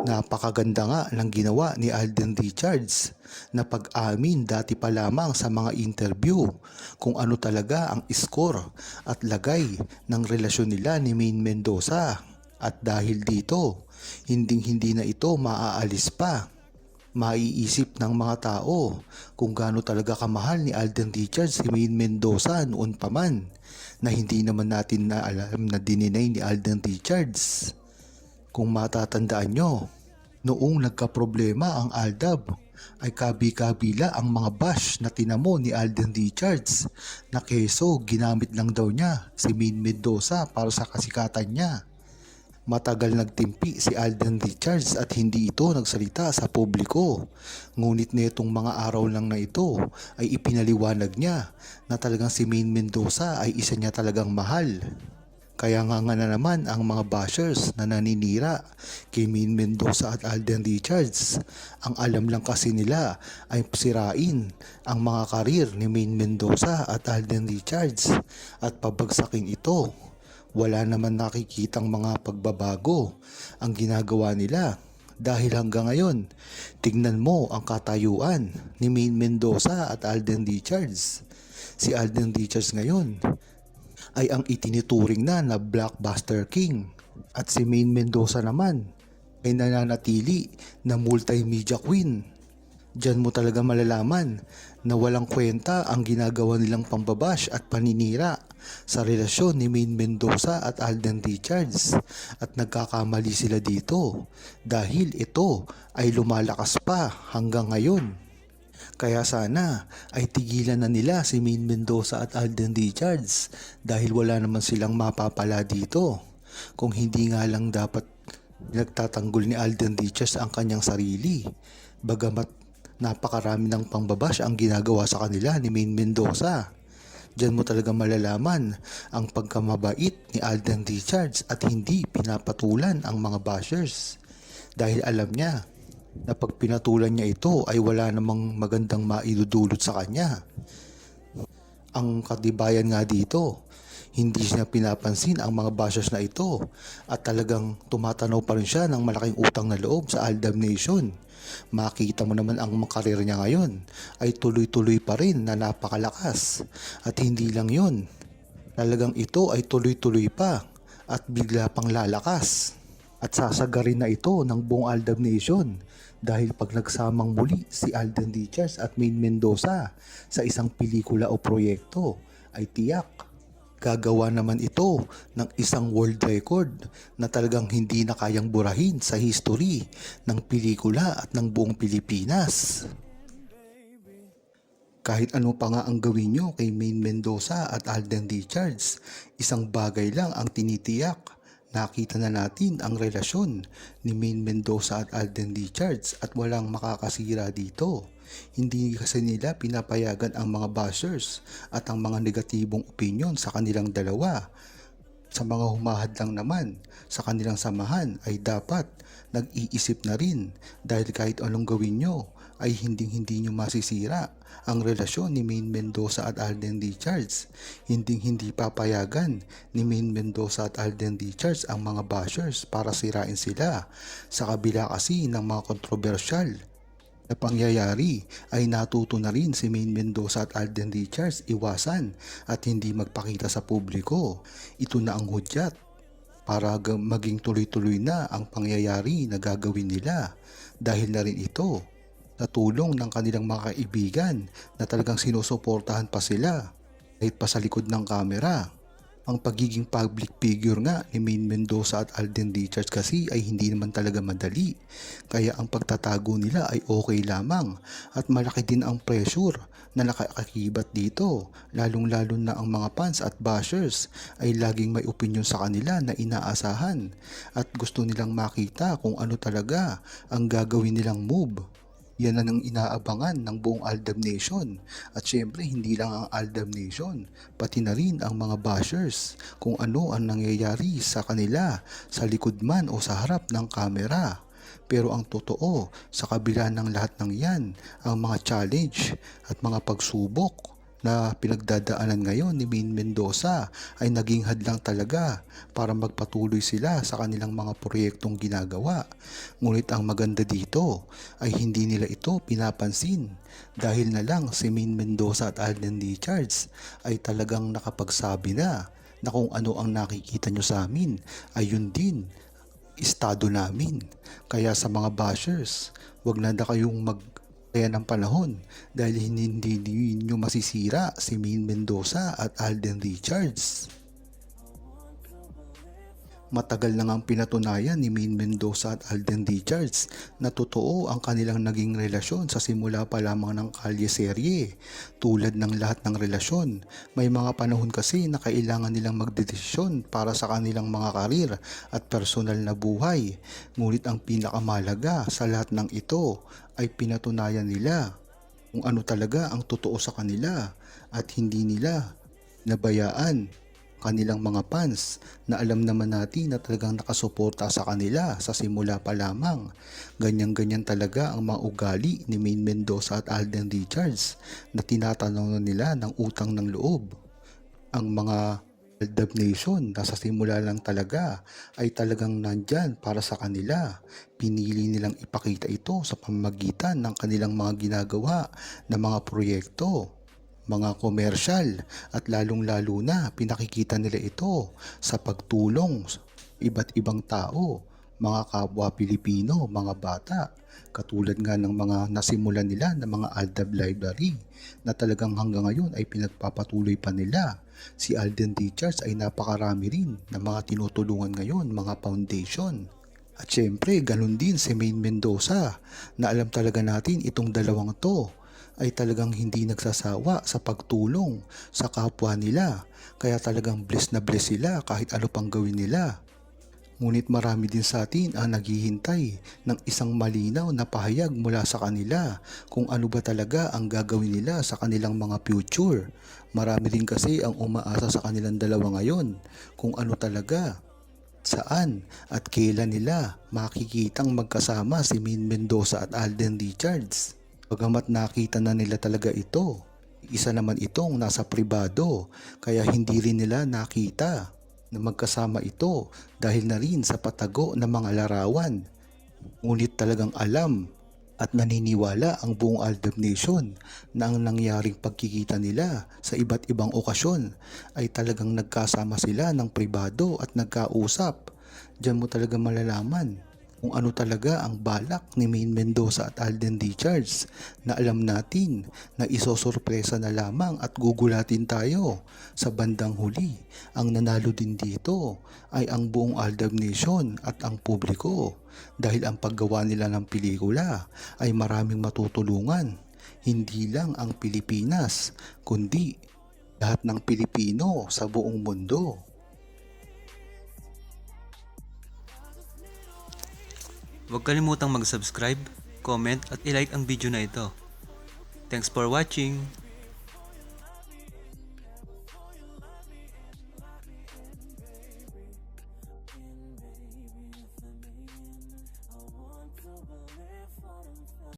Napakaganda nga ng ginawa ni Alden Richards na pag-amin dati pa lamang sa mga interview kung ano talaga ang score at lagay ng relasyon nila ni Maine Mendoza. At dahil dito, hindi na ito maaalis pa. Maiisip ng mga tao kung gaano talaga kamahal ni Alden Richards si Maine Mendoza noon pa man na hindi naman natin na alam na dininay ni Alden Richards. Kung matatandaan nyo, noong nagkaproblema ang Aldab ay kabi-kabila ang mga bash na tinamo ni Alden Richards na keso ginamit lang daw niya si Maine Mendoza para sa kasikatan niya. Matagal nagtimpi si Alden Richards at hindi ito nagsalita sa publiko. Ngunit netong mga araw lang na ito ay ipinaliwanag niya na talagang si Maine Mendoza ay isa niya talagang mahal. Kaya nga na naman ang mga bashers na naninira kay Maine Mendoza at Alden Richards. Ang alam lang kasi nila ay sirain ang mga karir ni Maine Mendoza at Alden Richards at pabagsakin ito. Wala naman nakikitang mga pagbabago ang ginagawa nila. Dahil hanggang ngayon, tignan mo ang katayuan ni Maine Mendoza at Alden Richards. Si Alden Richards ngayon ay ang itinituring na blockbuster king. At si Maine Mendoza naman ay nananatili na multimedia queen. Diyan mo talaga malalaman na walang kwenta ang ginagawa nilang pambabash at paninira sa relasyon ni Maine Mendoza at Alden Richards. At nagkakamali sila dito dahil ito ay lumalakas pa hanggang ngayon. Kaya sana ay tigilan na nila si Maine Mendoza at Alden Richards dahil wala naman silang mapapala dito. Kung hindi nga lang dapat nagtatanggol ni Alden Richards ang kanyang sarili. Bagamat napakarami ng pangbabash ang ginagawa sa kanila ni Maine Mendoza. Diyan mo talaga malalaman ang pagkamabait ni Alden Richards at hindi pinapatulan ang mga bashers. Dahil alam niya na pag pinatulan niya ito ay wala namang magandang maidudulot sa kanya. Ang katibayan nga dito, hindi niya pinapansin ang mga bashers na ito at talagang tumatanaw pa rin siya ng malaking utang na loob sa Aldab Nation. Makita mo naman ang karir niya ngayon ay tuloy-tuloy pa rin na napakalakas. At hindi lang yun, talagang ito ay tuloy-tuloy pa at bigla pang lalakas. At sasagarin na ito ng buong Aldab Nation dahil pag nagsamang muli si Alden Richards at Maine Mendoza sa isang pelikula o proyekto ay tiyak gagawa naman ito ng isang world record na talagang hindi na kayang burahin sa history ng pelikula at ng buong Pilipinas. Kahit ano pa nga ang gawin nyo kay Maine Mendoza at Alden Richards, isang bagay lang ang tinitiyak. Nakita na natin ang relasyon ni Maine Mendoza at Alden Richards at walang makakasira dito. Hindi kasi nila pinapayagan ang mga bashers at ang mga negatibong opinion sa kanilang dalawa. Sa mga humahadlang naman sa kanilang samahan ay dapat nag-iisip na rin dahil kahit anong gawin nyo ay hindi nyo masisira ang relasyon ni Maine Mendoza at Alden Richards. Hindi papayagan ni Maine Mendoza at Alden Richards ang mga bashers para sirain sila sa kabila kasi ng mga kontrobersyal na pangyayari ay natuto na rin si Maine Mendoza at Alden Richards iwasan at hindi magpakita sa publiko. Ito na ang hudyat para maging tuloy-tuloy na ang pangyayari na gagawin nila dahil na rin ito sa tulong ng kanilang mga kaibigan na talagang sinusuportahan pa sila kahit pa sa likod ng kamera. Ang pagiging public figure nga ni Maine Mendoza at Alden Richards kasi ay hindi naman talaga madali. Kaya ang pagtatago nila ay okay lamang at malaki din ang pressure na nakakakibat dito. Lalong-lalo na ang mga fans at bashers ay laging may opinion sa kanila na inaasahan at gusto nilang makita kung ano talaga ang gagawin nilang move. Yan ang inaabangan ng buong Aldab Nation. At syempre hindi lang ang Aldab Nation, pati na rin ang mga bashers kung ano ang nangyayari sa kanila sa likod man o sa harap ng kamera. Pero ang totoo, sa kabila ng lahat ng yan, ang mga challenge at mga pagsubok na pinagdadaanan ngayon ni Maine Mendoza ay naging hadlang talaga para magpatuloy sila sa kanilang mga proyektong ginagawa. Ngunit ang maganda dito ay hindi nila ito pinapansin dahil na lang si Maine Mendoza at Alden Richards ay talagang nakapagsabi na kung ano ang nakikita nyo sa amin ay yun din estado namin. Kaya sa mga bashers, wag na kayong kaya ng panahon dahil hindi ninyo masisira si Maine Mendoza at Alden Richards. Matagal na ngang pinatunayan ni Maine Mendoza at Alden Richards na totoo ang kanilang naging relasyon sa simula pa lamang ng Kalye serye. Tulad ng lahat ng relasyon, may mga panahon kasi na kailangan nilang magdedesisyon para sa kanilang mga karir at personal na buhay. Ngunit ang pinakamalaga sa lahat ng ito ay pinatunayan nila kung ano talaga ang totoo sa kanila at hindi nila nabayaan kanilang mga fans na alam naman natin na talagang nakasuporta sa kanila sa simula pa lamang. Ganyan-ganyan talaga ang mga ugali ni Maine Mendoza at Alden Richards na tinatanong nila ng utang ng loob. Ang mga Aldab Nation na sa simula lang talaga ay talagang nandyan para sa kanila. Pinili nilang ipakita ito sa pamamagitan ng kanilang mga ginagawa na mga proyekto, mga komersyal at lalong-lalo na pinakikita nila ito sa pagtulong sa iba't ibang tao, mga kapwa Pilipino, mga bata, katulad nga ng mga nasimulan nila ng mga Aldab Library na talagang hanggang ngayon ay pinagpapatuloy pa nila. Si Alden Richards ay napakarami rin na mga tinutulungan ngayon, mga foundation. At syempre, ganun din si Maine Mendoza na alam talaga natin itong dalawang to ay talagang hindi nagsasawa sa pagtulong sa kapwa nila. Kaya talagang blessed na blessed sila kahit ano pang gawin nila. Ngunit marami din sa atin ang naghihintay ng isang malinaw na pahayag mula sa kanila kung ano ba talaga ang gagawin nila sa kanilang mga future. Marami din kasi ang umaasa sa kanilang dalawa ngayon kung ano talaga, saan at kailan nila makikitang magkasama si Maine Mendoza at Alden Richards. Bagamat nakita na nila talaga ito, isa naman itong nasa pribado kaya hindi rin nila nakita na magkasama ito dahil na rin sa patago ng mga larawan. Ngunit talagang alam at naniniwala ang buong Aldab Nation na ang nangyaring pagkikita nila sa iba't ibang okasyon ay talagang nagkasama sila ng pribado at nagkausap. Diyan mo talaga malalaman kung ano talaga ang balak ni Maine Mendoza at Alden Richards na alam natin na isosorpresa na lamang at gugulatin tayo sa bandang huli. Ang nanalo din dito ay ang buong Aldab Nation at ang publiko dahil ang paggawa nila ng pelikula ay maraming matutulungan. Hindi lang ang Pilipinas kundi lahat ng Pilipino sa buong mundo. Huwag kalimutang mag-subscribe, comment at i-like ang video na ito. Thanks for watching!